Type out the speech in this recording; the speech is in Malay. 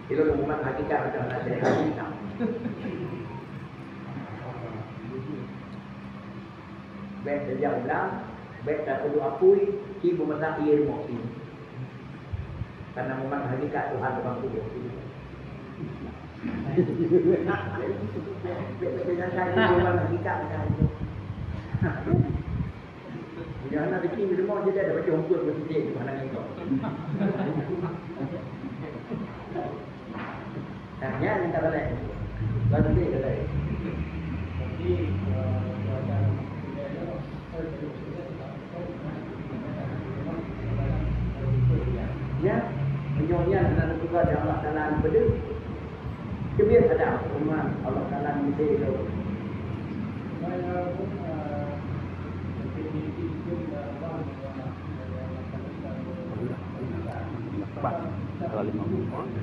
Bila umat hakikat macam nak saya hakikat. Bet sejauh ulang, bet tak perlu apui, ibu masak ia moki. Karena umat hakikat Tuhan Tuhan kubur. Bet saya umat hakikat macam itu. Jangan nak bikin semua je dia ada baca hukum bersedih di mana itu. Tanya minta balik. Lalu dia kata. Jadi ya, menyonya dan juga dari Allah Taala kepada kebir ada umat Allah Taala mesti itu. Kalau 50